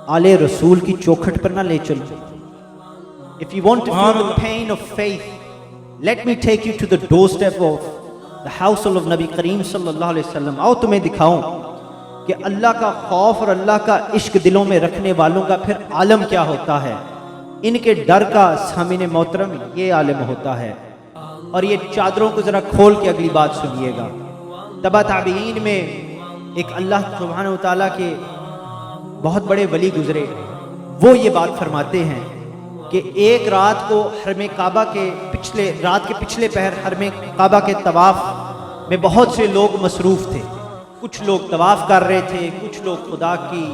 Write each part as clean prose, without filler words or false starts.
आले रसूल की चौखट पर ना ले चलो. If you want to feel the pain of faith, let me take you to the doorstep of the household of Nabi Kareem sallallahu alaihi wasallam. आओ तुम्हें दिखाऊं कि अल्लाह का खौफ और अल्लाह का इश्क दिलों में रखने वालों का फिर आलम क्या होता है. इनके डर का सामिने मोहतरम ये आलम होता है. और ये चादरों को जरा खोल के अगली बात सुनिएगा. तबा ताबीन में एक अल्लाह सुब्हानहू व तआला के बहुत बड़े वली गुजरे. वो ये बात फरमाते हैं कि एक रात को हरम काबा के पिछले पहर हरम काबा के तवाफ में बहुत से लोग मसरूफ़ थे. कुछ लोग तवाफ कर रहे थे, कुछ लोग खुदा की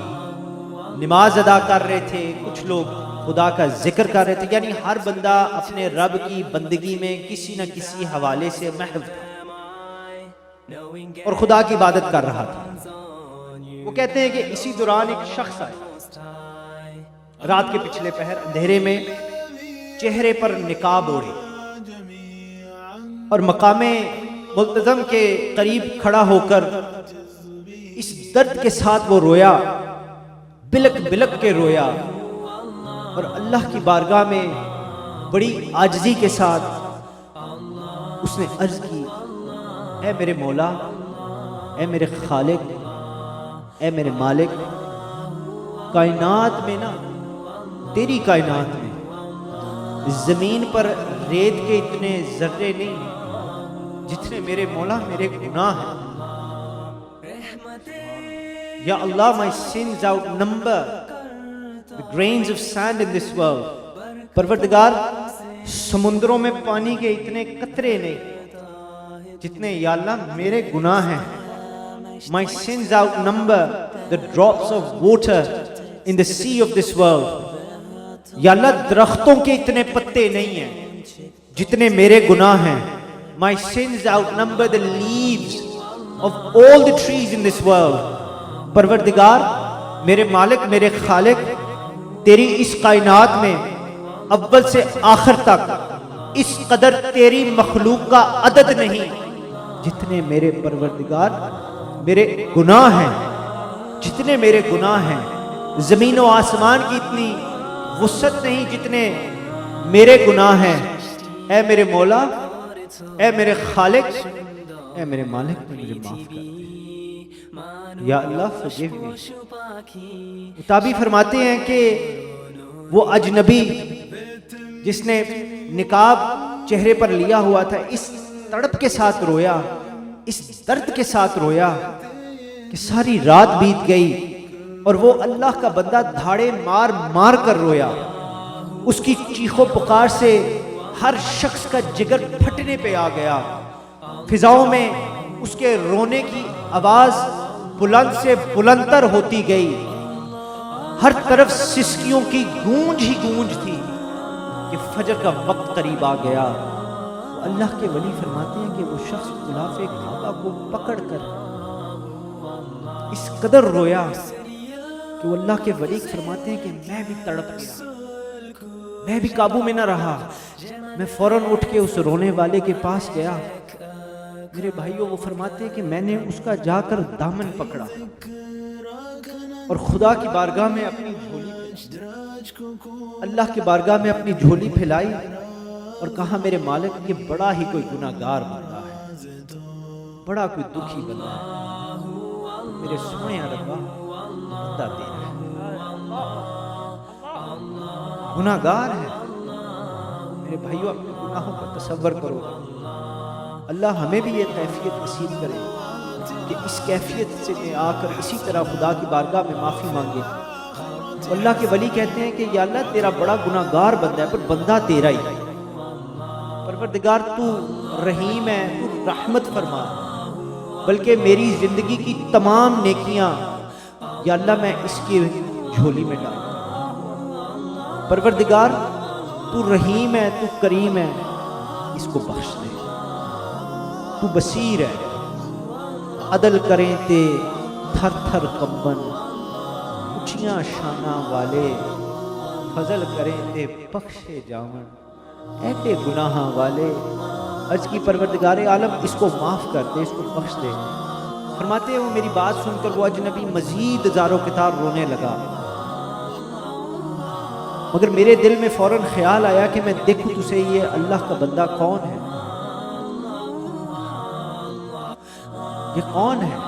नमाज अदा कर रहे थे, कुछ लोग खुदा का जिक्र कर रहे थे. यानी हर बंदा अपने रब की बंदगी में किसी न किसी हवाले से महव था और खुदा की इबादत कर रहा था. वो कहते हैं कि इसी दौरान एक शख्स आया रात के पिछले पहर अंधेरे में, चेहरे पर निकाब ओढ़े और मकामे मुल्तज़म के करीब खड़ा होकर इस दर्द के साथ वो रोया, बिलक बिलक के रोया और अल्लाह की बारगाह में बड़ी आजिज़ी के साथ उसने अर्ज़ की, ऐ मेरे मौला, ऐ मेरे खालिक, ऐ मेरे मालिक, कायनात में ना, तेरी कायनात में ज़मीन पर रेत के इतने ज़र्रे नहीं जितने मेरे मौला मेरे गुनाह हैं. या अल्लाह, my sins outnumber the grains of sand in this world. परवरदिगार, समुद्रों में पानी के इतने कतरे नहीं जितने या अल्लाह मेरे गुनाह हैं. My sins outnumber the drops of water in the sea of this world. या अल्लाह, दरख्तों के इतने पत्ते नहीं हैं जितने मेरे गुनाह हैं. My sins outnumber the leaves of all the trees in this world. परवरदिगार, मेरे मालिक, मेरे खालिक, तेरी इस कायनात में अव्वल से आखिर तक इस कदर तेरी मखलूक का अदद नहीं जितने मेरे परवरदिगार मेरे गुनाह हैं, जितने मेरे गुनाह हैं. ज़मीन व आसमान की इतनी वुसअत नहीं जितने मेरे गुनाह हैं. ऐ मेरे मौला, ऐ मेरे खालिक, ऐ मेरे मालिक, मुझे माफ कर दे. या अल्लाह फॉरगिव मी. ताबी फरमाते हैं कि वो अजनबी जिसने निकाब चेहरे पर लिया हुआ था, इस तड़प के साथ रोया, इस दर्द के साथ रोया कि सारी रात बीत गई और वो अल्लाह का बंदा धाड़े मार मार कर रोया. उसकी चीखों पुकार से हर शख्स का जिगर फटने पे आ गया. फिजाओं में उसके रोने की आवाज बुलंद से बुलंदतर होती गई. हर तरफ सिसकियों की गूंज ही गूंज थी कि फजर का वक्त करीब आ गया. अल्लाह के वली फरमाते हैं कि वो शख्स गुलाफे काबा को पकड़कर इस कदर रोया कि वो अल्लाह के वली फरमाते हैं कि मैं भी तड़प गया, मैं भी काबू में न रहा. मैं फौरन उठ के उस रोने वाले के पास गया. मेरे भाइयों, वो फरमाते हैं कि मैंने उसका जाकर दामन पकड़ा और खुदा की बारगाह में अपनी अल्लाह की बारगाह में अपनी झोली फैलाई और कहा, मेरे मालिक, ये बड़ा ही कोई गुनाहगार बंदा है, बड़ा कोई दुखी बंदा है. मेरे सोने रब्बा, बंदा तेरा है, गुनाहगार है. मेरे भाइयों, अपने गुनाहों का तसव्वुर करो. अल्लाह हमें भी ये कैफियत नसीब करे कि इस कैफियत से में आकर इसी तरह खुदा की बारगाह में माफ़ी मांगे. अल्लाह के वली कहते हैं कि या अल्लाह, तेरा बड़ा गुनाहगार बंदा है पर बंदा तेरा ही है. परवरदिगार, तू रहीम है, तू रहमत फरमा, बल्कि मेरी ज़िंदगी की तमाम नेकियां या अल्लाह मैं इसकी झोली में डाल. परवरदिगार, तू रहीम है, तू करीम है, इसको बख्श दे. तू बसीर है, अदल करें ते थर थर कंबन, ऊंचियां शाना वाले फजल करें ते बख्शे जावन, ऐटे गुनाह वाले. अर्ज की, परवरदिगार आलम, इसको माफ़ कर दे, इसको बख्श दे. फरमाते हैं वो मेरी बात सुनकर वो अजनबी मजीद ज़ारो कितार रोने लगा. मगर मेरे दिल में फौरन ख्याल आया कि मैं देखूं तो सही ये अल्लाह का बंदा कौन है, ये कौन है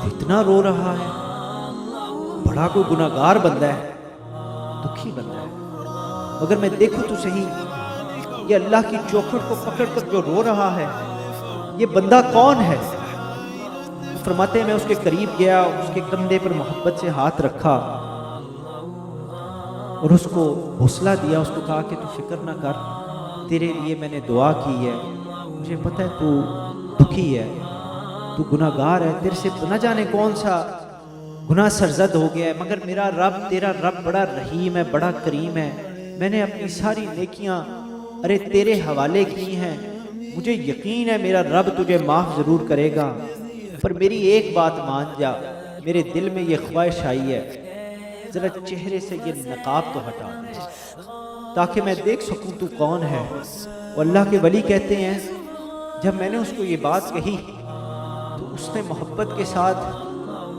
जो इतना रो रहा है। बड़ा कोई गुनाहगार बंदा है, दुखी बंदा है, मगर मैं देखूं तो सही ये अल्लाह की चौखट को पकड़कर जो रो रहा है ये बंदा कौन है। फरमाते हैं मैं उसके करीब गया, उसके कंधे पर मोहब्बत से हाथ रखा और उसको हौसला दिया, उसको कहा कि तू फिक्र ना कर, तेरे लिए मैंने दुआ की है, मुझे पता है तू दुखी है, तू गुनाहगार है, तेरे से न जाने कौन सा गुनाह सरजद हो गया है, मगर मेरा रब, तेरा रब बड़ा रहीम है, बड़ा करीम है, मैंने अपनी सारी नेकियां अरे तेरे हवाले की हैं, मुझे यकीन है मेरा रब तुझे माफ़ ज़रूर करेगा, पर मेरी एक बात मान जा, मेरे दिल में ये ख्वाहिश आई है, ज़रा चेहरे से ये नकाब तो हटा दे ताकि मैं देख सकूं तू कौन है। और अल्लाह के वली कहते हैं जब मैंने उसको ये बात कही तो उसने मोहब्बत के साथ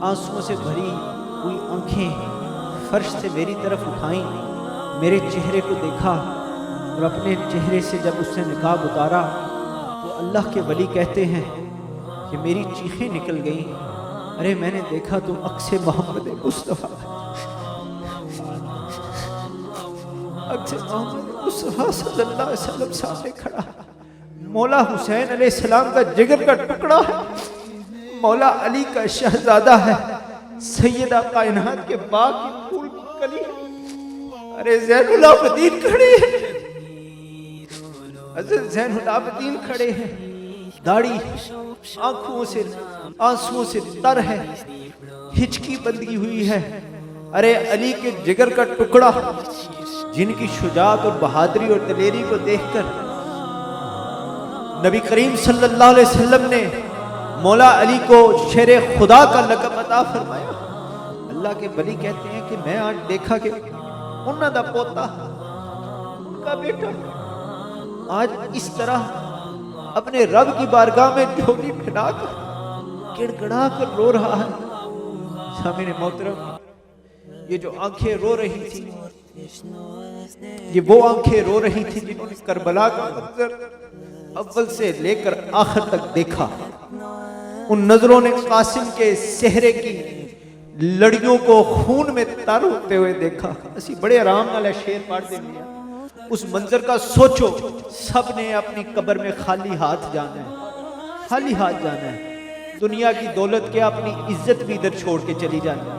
आंसुओं से भरी हुई आंखें फर्श से मेरी तरफ उठाई, मेरे चेहरे को देखा और अपने चेहरे से जब उसने निकाब उतारा तो अल्लाह के वली कहते हैं कि मेरी चीखें निकल गईं, अरे मैंने देखा तो अक्स मोहम्मद मुस्तफ़ा, अक्स मोहम्मद मुस्तफ़ा सल्लल्लाहु अलैहि वसल्लम सामने खड़ा, मौला हुसैन अलैहिस्सलाम का जिगर का टुकड़ा है, मौला अली का शहजादा है, सैयदा कायनात के बाग की फूल कली, अरे ज़ैनुल आबिदीन खड़े हैं, हज़रत ज़ैनुल आबिदीन खड़े हैं, दाढ़ी आंखों से आंसुओं से तर है, हिचकी बंधी हुई है, अरे अली के जिगर का टुकड़ा जिनकी शुजाअत और बहादुरी और दलेरी को देखकर नबी करीम सल्लल्लाहु अलैहि वसल्लम ने मौला अली को शेर खुदा का लक़ब अता फरमाया। अल्लाह के वली कहते हैं कि मैं आज देखा कि उन्हां दा पोता, उनका बेटा आज इस तरह अपने रब की बारगाह में झोली फैलाकर गिड़गड़ा कर रो रहा है। सामने मोहतरम, ये जो आंखें रो रही थी ये वो आंखें रो रही थी जिन्होंने करबला का मंजर अव्वल से लेकर आखिर तक देखा। उन नजरों ने कासिम के सेहरे की लड़ियों को खून में तर होते हुए देखा। असी बड़े आराम नाल शेर पढ़ देंगे, उस मंजर का सोचो। सब ने अपनी कब्र में खाली हाथ जाना है, खाली हाथ जाना है। दुनिया की दौलत क्या, अपनी इज्जत भी इधर छोड़ के चली जानी है।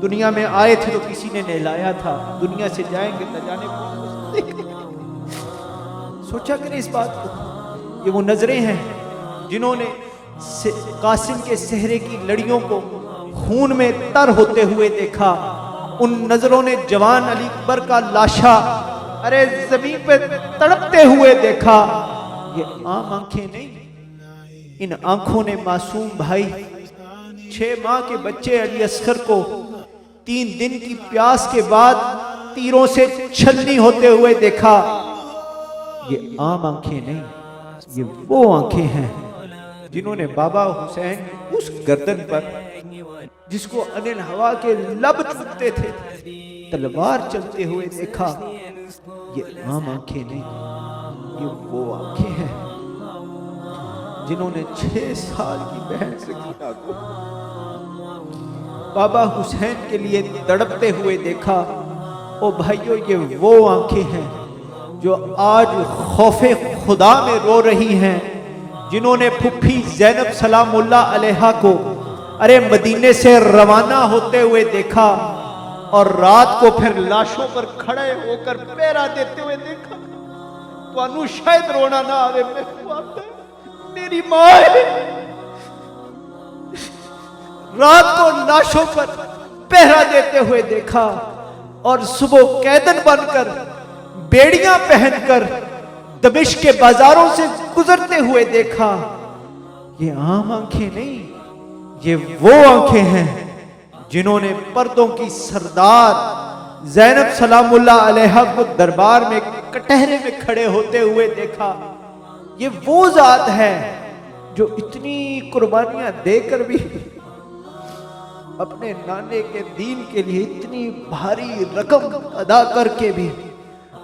दुनिया में आए थे तो किसी ने नहलाया था, दुनिया से जाएंगे न जाने कौन। सोचा करें इस बात को। ये वो नजरें हैं जिन्होंने कासिम के सेहरे की लड़ियों को खून में तर होते हुए देखा। उन नजरों ने जवान अली अकबर का लाशा अरे जमीन पे तड़पते हुए देखा। ये आम आंखें नहीं, इन आंखों ने मासूम भाई 6 माह के बच्चे अली असगर को 3 दिन की प्यास के बाद तीरों से छलनी होते हुए देखा। ये आम आंखें नहीं, ये वो आंखें हैं जिन्होंने बाबा हुसैन उस गर्दन पर जिसको अनिल हवा के लब चुभते थे तलवार चलते हुए देखा। ये आम आंखें नहीं, ये वो आंखें हैं जिन्होंने 6 साल की बहन सकीना को बाबा हुसैन के लिए तड़पते हुए देखा। ओ भाइयों, ये वो आंखें हैं जो आज खौफे खुदा में रो रही हैं, जिन्होंने फुफ्फी ज़ैनब सलामुल्लाह अलैहा को अरे मदीने से रवाना होते हुए देखा और रात को फिर लाशों पर खड़े होकर पहरा देते हुए देखा। तो शायद रोना ना आवे, मेरी माँ है। रात को लाशों पर पहरा देते हुए देखा और सुबह कैदन बनकर बेड़ियां पहनकर दमिश्क के बाजारों से गुजरते हुए देखा। ये आम आंखें नहीं, ये वो आंखें हैं जिन्होंने पर्दों की सरदार ज़ैनब सलामुल्लाह अलैहा को दरबार में कटहरे में खड़े होते हुए देखा। ये वो जात है जो इतनी कुर्बानियां देकर भी اپنے نانے کے دین کے لیے اتنی بھاری رقم ادا کر کے بھی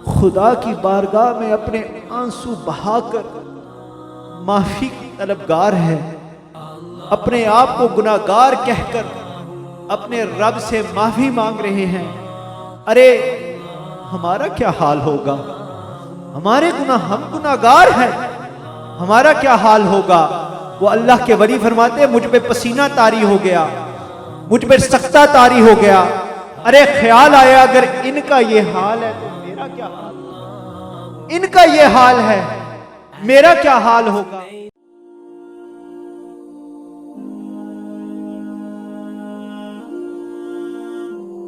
خدا کی بارگاہ میں اپنے آنسو بہا کر معافی طلبگار ہے، اپنے آپ کو گناہگار کہہ کر اپنے رب سے معافی مانگ رہے ہیں، ارے ہمارا کیا حال ہوگا؟ ہمارے گناہ، ہم گناہگار ہیں، ہمارا کیا حال ہوگا؟ وہ اللہ کے ولی فرماتے ہیں مجھ پہ پسینہ طاری ہو گیا، مجھ پہ سختہ طاری ہو گیا، ارے خیال آیا اگر ان کا یہ حال ہے تو میرا کیا حال ہوگا؟ ان کا یہ حال ہے، میرا کیا حال ہوگا؟